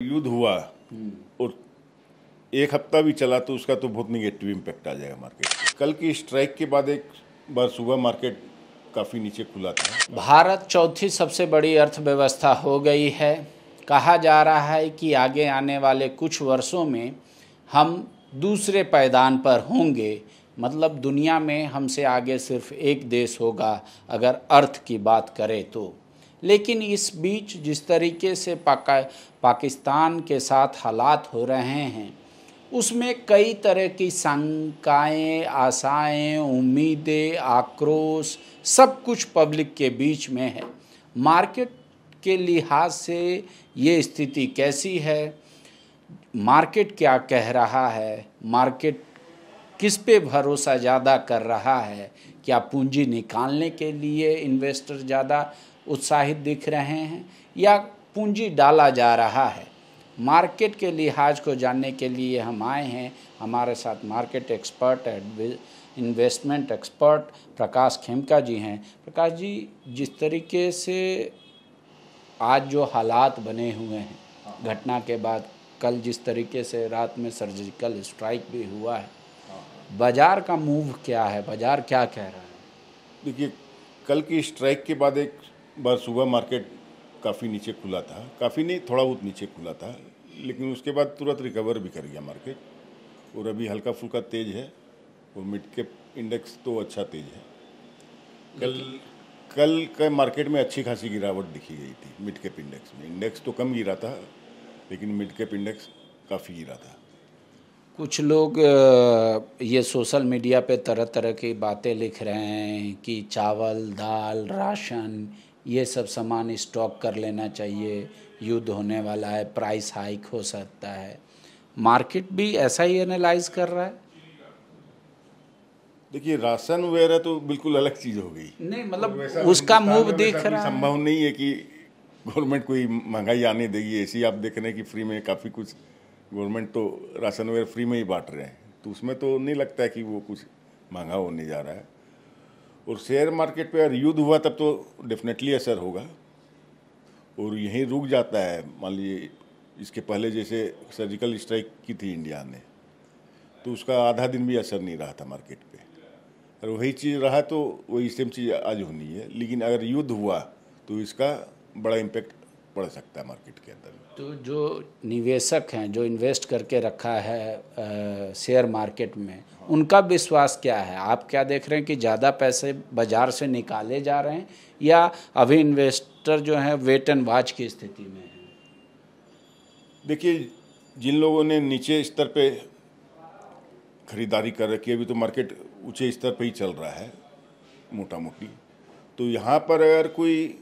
युद्ध हुआ और एक हफ्ता भी चला तो उसका तो बहुत निगेटिव इम्पैक्ट आ जाएगा मार्केट पे। कल की स्ट्राइक के बाद एक बार सुबह मार्केट काफ़ी नीचे खुला था। भारत चौथी सबसे बड़ी अर्थव्यवस्था हो गई है। कहा जा रहा है कि आगे आने वाले कुछ वर्षों में हम दूसरे पायदान पर होंगे, मतलब दुनिया में हमसे आगे सिर्फ एक देश होगा अगर अर्थ की बात करें तो। लेकिन इस बीच जिस तरीके से पाकिस्तान के साथ हालात हो रहे हैं उसमें कई तरह की शंकाएं, आशाएं, उम्मीदें, आक्रोश सब कुछ पब्लिक के बीच में है। मार्केट के लिहाज से ये स्थिति कैसी है, मार्केट क्या कह रहा है, मार्केट किस पे भरोसा ज़्यादा कर रहा है, क्या पूंजी निकालने के लिए इन्वेस्टर ज़्यादा उत्साहित दिख रहे हैं या पूंजी डाला जा रहा है, मार्केट के लिहाज को जानने के लिए हम आए हैं। हमारे साथ मार्केट एक्सपर्ट, इन्वेस्टमेंट एक्सपर्ट प्रकाश खेमका जी हैं। प्रकाश जी, जिस तरीके से आज जो हालात बने हुए हैं घटना के बाद, कल जिस तरीके से रात में सर्जिकल स्ट्राइक भी हुआ है, बाजार का मूव क्या है, बाजार क्या कह रहा है? देखिए, कल की स्ट्राइक के बाद एक बार सुबह मार्केट काफ़ी नीचे खुला था, काफ़ी नहीं थोड़ा बहुत नीचे खुला था, लेकिन उसके बाद तुरंत रिकवर भी कर गया मार्केट और अभी हल्का फुल्का तेज है और मिड कैप इंडेक्स तो अच्छा तेज है। कल के मार्केट में अच्छी खासी गिरावट दिखी गई थी मिड कैप इंडेक्स में। इंडेक्स तो कम गिरा था लेकिन मिड कैप इंडेक्स काफ़ी गिरा था। कुछ लोग ये सोशल मीडिया पे तरह तरह की बातें लिख रहे हैं कि चावल, दाल, राशन ये सब सामान स्टॉक कर लेना चाहिए, युद्ध होने वाला है, प्राइस हाइक हो सकता है। मार्केट भी ऐसा ही एनालाइज कर रहा है? देखिए, राशन वगैरह तो बिल्कुल अलग चीज़ हो गई। नहीं, मतलब उसका मूव दिख रहा है। संभव नहीं है कि गवर्नमेंट कोई महंगाई आने देगी। ऐसी आप देख रहे हैं कि फ्री में काफ़ी कुछ गवर्नमेंट तो राशन वगैरह फ्री में ही बांट रहे हैं, तो उसमें तो नहीं लगता है कि वो कुछ महंगा होने जा रहा है। और शेयर मार्केट पे अगर युद्ध हुआ तब तो डेफिनेटली असर होगा और यहीं रुक जाता है। मान लीजिए इसके पहले जैसे सर्जिकल स्ट्राइक की थी इंडिया ने, तो उसका आधा दिन भी असर नहीं रहा था मार्केट पे, और वही चीज़ रहा तो वही सेम चीज़ आज होनी है। लेकिन अगर युद्ध हुआ तो इसका बड़ा इम्पेक्ट पड़ सकता है मार्केट के अंदर। तो जो निवेशक हैं, जो इन्वेस्ट करके रखा है शेयर मार्केट में, उनका विश्वास क्या है? आप क्या देख रहे हैं कि ज़्यादा पैसे बाज़ार से निकाले जा रहे हैं या अभी इन्वेस्टर जो हैं वेट एंड वॉच की स्थिति में है? देखिए, जिन लोगों ने नीचे स्तर पे खरीदारी कर रखी है, अभी तो मार्केट ऊंचे स्तर पे ही चल रहा है मोटा मोटी, तो यहाँ पर अगर कोई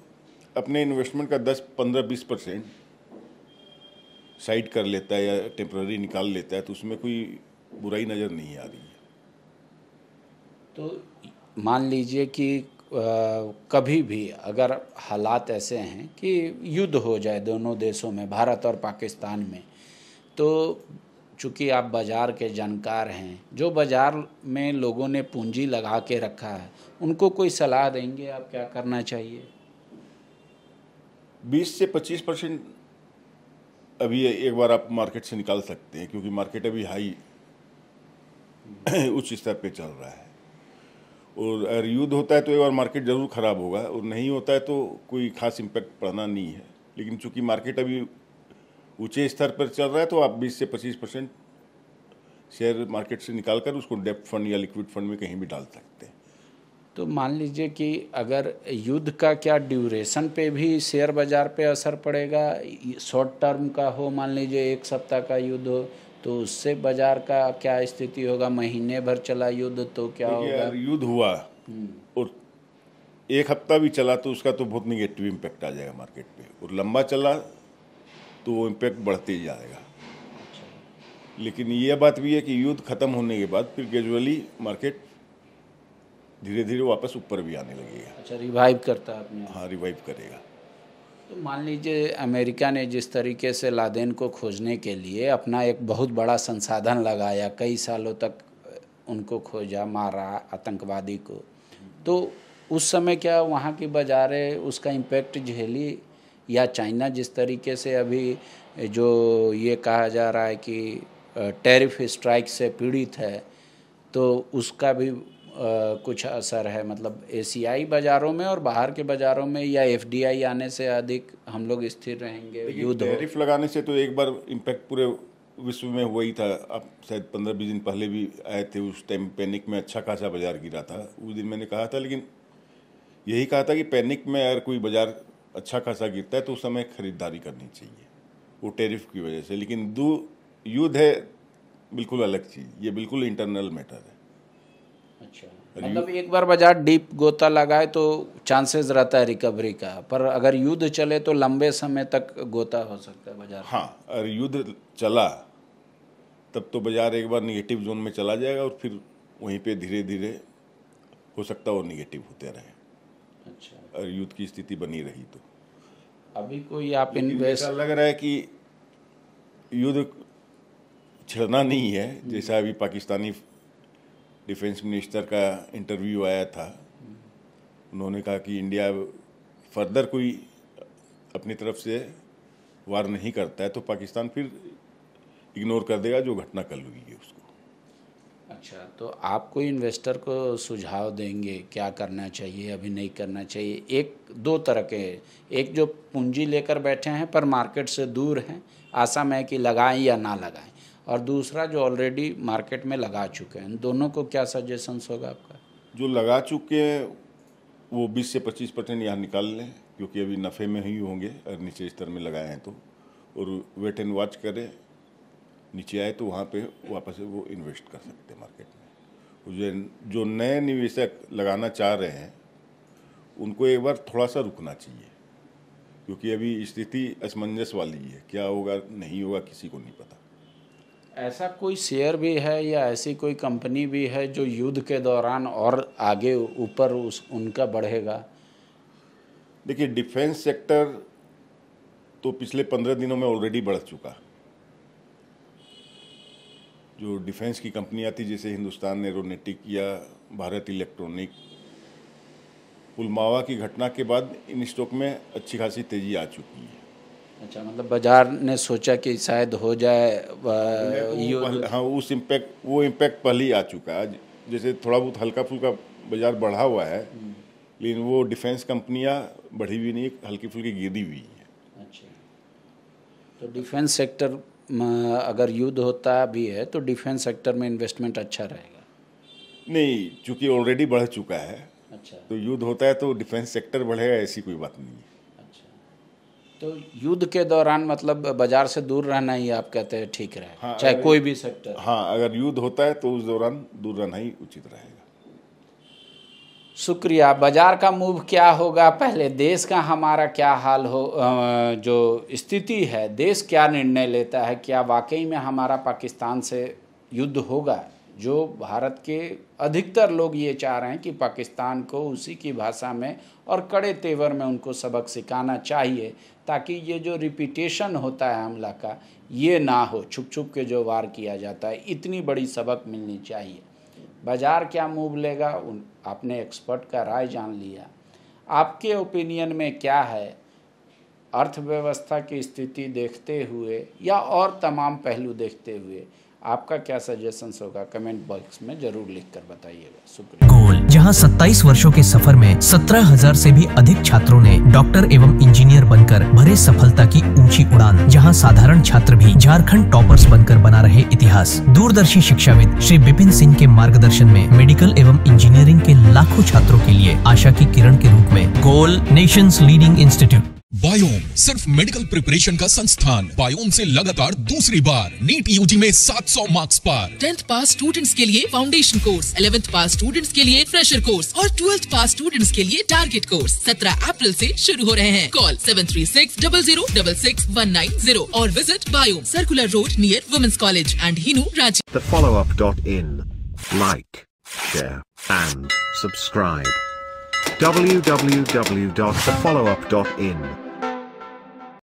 अपने इन्वेस्टमेंट का 10, 15, 20% साइड कर लेता है या टेम्पररी निकाल लेता है तो उसमें कोई बुराई नज़र नहीं आ रही है। तो मान लीजिए कि कभी भी अगर हालात ऐसे हैं कि युद्ध हो जाए दोनों देशों में, भारत और पाकिस्तान में, तो चूँकि आप बाज़ार के जानकार हैं, जो बाज़ार में लोगों ने पूंजी लगा के रखा है, उनको कोई सलाह देंगे आप क्या करना चाहिए? 20 से 25% अभी एक बार आप मार्केट से निकाल सकते हैं, क्योंकि मार्केट अभी हाई उच्च स्तर पे चल रहा है। और अगर युद्ध होता है तो एक बार मार्केट ज़रूर ख़राब होगा, और नहीं होता है तो कोई खास इम्पैक्ट पड़ना नहीं है। लेकिन चूंकि मार्केट अभी ऊंचे स्तर पर चल रहा है तो आप 20 से 25% शेयर मार्केट से निकाल कर उसको डेब्ट फंड या लिक्विड फंड में कहीं भी डाल सकते हैं। तो मान लीजिए कि अगर युद्ध का क्या ड्यूरेशन पे भी शेयर बाज़ार पे असर पड़ेगा? शॉर्ट टर्म का हो, मान लीजिए एक सप्ताह का युद्ध हो, तो उससे बाज़ार का क्या स्थिति होगा? महीने भर चला युद्ध तो क्या होगा? अगर युद्ध हुआ और एक हफ्ता भी चला तो उसका तो बहुत निगेटिव इम्पैक्ट आ जाएगा मार्केट पे, और लंबा चला तो वो इम्पैक्ट बढ़ते ही जाएगा। लेकिन ये बात भी है कि युद्ध खत्म होने के बाद फिर ग्रेजुअली मार्केट धीरे धीरे वापस ऊपर भी आने लगेगा। अच्छा, रिवाइव करता है अपने? हाँ, रिवाइव करेगा। तो मान लीजिए अमेरिका ने जिस तरीके से लादेन को खोजने के लिए अपना एक बहुत बड़ा संसाधन लगाया, कई सालों तक उनको खोजा, मारा आतंकवादी को, तो उस समय क्या वहाँ की बाज़ारें उसका इम्पैक्ट झेली या चाइना जिस तरीके से अभी जो ये कहा जा रहा है कि टैरिफ स्ट्राइक से पीड़ित है, तो उसका भी कुछ असर है, मतलब एशियाई बाज़ारों में और बाहर के बाज़ारों में, या एफडीआई आने से अधिक हम लोग स्थिर रहेंगे? युद्ध टैरिफ लगाने से तो एक बार इम्पैक्ट पूरे विश्व में हुआ ही था। अब शायद 15-20 दिन पहले भी आए थे, उस टाइम पैनिक में अच्छा खासा बाजार गिरा था। उस दिन मैंने कहा था, लेकिन यही कहा था कि पैनिक में अगर कोई बाजार अच्छा खासा गिरता है तो उस समय खरीदारी करनी चाहिए, वो टैरिफ की वजह से। लेकिन युद्ध है बिल्कुल अलग चीज़, ये बिल्कुल इंटरनल मैटर है। अच्छा, मतलब एक बार बाजार डीप गोता लगाए तो चांसेस रहता है रिकवरी का, पर अगर युद्ध चले तो लंबे समय तक गोता हो सकता है बाजार। हाँ, अगर युद्ध चला तब तो बाजार एक बार निगेटिव जोन में चला जाएगा और फिर वहीं पे धीरे धीरे हो सकता है वो निगेटिव होते रहे। अच्छा, अगर युद्ध की स्थिति बनी रही तो। अभी कोई आप इन्वेस्ट लग रहा है कि युद्ध छिड़ना नहीं है, जैसा अभी पाकिस्तानी डिफेंस मिनिस्टर का इंटरव्यू आया था, उन्होंने कहा कि इंडिया फर्दर कोई अपनी तरफ से वार नहीं करता है तो पाकिस्तान फिर इग्नोर कर देगा जो घटना कल हुई है उसको। अच्छा, तो आप कोई इन्वेस्टर को सुझाव देंगे क्या करना चाहिए, अभी नहीं करना चाहिए? एक दो तरह के, एक जो पूंजी लेकर बैठे हैं पर मार्केट से दूर हैं, आशा में है कि लगाएं या ना लगाएं, और दूसरा जो ऑलरेडी मार्केट में लगा चुके हैं, दोनों को क्या सजेशंस होगा आपका? जो लगा चुके हैं वो 20 से 25% यहाँ निकाल लें, क्योंकि अभी नफ़े में ही होंगे अगर नीचे स्तर में लगाए हैं तो, और वेट एंड वॉच करें, नीचे आए तो वहाँ पे वापस वो इन्वेस्ट कर सकते हैं मार्केट में। जो नए निवेशक लगाना चाह रहे हैं उनको एक बार थोड़ा सा रुकना चाहिए, क्योंकि अभी स्थिति असमंजस वाली है, क्या होगा नहीं होगा किसी को नहीं पता। ऐसा कोई शेयर भी है या ऐसी कोई कंपनी भी है जो युद्ध के दौरान और आगे ऊपर उनका बढ़ेगा? देखिए, डिफेंस सेक्टर तो पिछले 15 दिनों में ऑलरेडी बढ़ चुका। जो डिफेंस की कंपनियां थी जैसे हिंदुस्तान एरोनॉटिक या भारत इलेक्ट्रॉनिक, पुलवामा की घटना के बाद इन स्टॉक में अच्छी खासी तेजी आ चुकी है। अच्छा, मतलब बाजार ने सोचा कि शायद हो जाए हाँ, वो इम्पैक्ट पहले ही आ चुका है। जैसे थोड़ा बहुत हल्का फुल्का बाजार बढ़ा हुआ है, लेकिन वो डिफेंस कंपनियां बढ़ी हुई नहीं, हल्की फुल्की गिरी हुई है। अच्छा, तो डिफेंस सेक्टर अगर युद्ध होता भी है तो डिफेंस सेक्टर में इन्वेस्टमेंट अच्छा रहेगा? नहीं, चूँकि ऑलरेडी बढ़ चुका है। अच्छा, तो युद्ध होता है तो डिफेंस सेक्टर बढ़ेगा, ऐसी कोई बात नहीं है। तो युद्ध के दौरान मतलब बाजार से दूर रहना ही आप कहते हैं ठीक रहेगा? हाँ, चाहे कोई भी सेक्टर। हाँ, अगर युद्ध होता है तो उस दौरान दूर रहना ही उचित रहेगा। शुक्रिया। बाजार का मूव क्या होगा, पहले देश का हमारा क्या हाल हो, जो स्थिति है, देश क्या निर्णय लेता है, क्या वाकई में हमारा पाकिस्तान से युद्ध होगा? जो भारत के अधिकतर लोग ये चाह रहे हैं कि पाकिस्तान को उसी की भाषा में और कड़े तेवर में उनको सबक सिखाना चाहिए, ताकि ये जो रिपीटेशन होता है हमला का ये ना हो, छुप छुप के जो वार किया जाता है, इतनी बड़ी सबक मिलनी चाहिए। बाजार क्या मूव लेगा, आपने एक्सपर्ट का राय जान लिया। आपके ओपिनियन में क्या है, अर्थव्यवस्था की स्थिति देखते हुए या और तमाम पहलू देखते हुए आपका क्या सजेशंस होगा, कमेंट बॉक्स में जरूर लिखकर बताइएगा। शुक्रिया। गोल, जहां 27 वर्षों के सफर में 17,000 से भी अधिक छात्रों ने डॉक्टर एवं इंजीनियर बनकर भरे सफलता की ऊंची उड़ान, जहां साधारण छात्र भी झारखंड टॉपर्स बनकर बना रहे इतिहास। दूरदर्शी शिक्षाविद श्री विपिन सिंह के मार्गदर्शन में मेडिकल एवं इंजीनियरिंग के लाखों छात्रों के लिए आशा की किरण के रूप में गोल, नेशंस लीडिंग इंस्टीट्यूट। बायोम सिर्फ मेडिकल प्रिपरेशन का संस्थान। बायोम से लगातार दूसरी बार नीट यूजी में 700 मार्क्स पार। 10th पास स्टूडेंट्स के लिए फाउंडेशन कोर्स, 11th पास स्टूडेंट्स के लिए फ्रेशर कोर्स और 12th पास स्टूडेंट्स के लिए टारगेट कोर्स 17 अप्रैल से शुरू हो रहे हैं। कॉल 7360066190 और visit Biome, circular road near women's college and Hinoo, Ranchi. thefollowup.in. Like, share and subscribe. www.thefollowup.in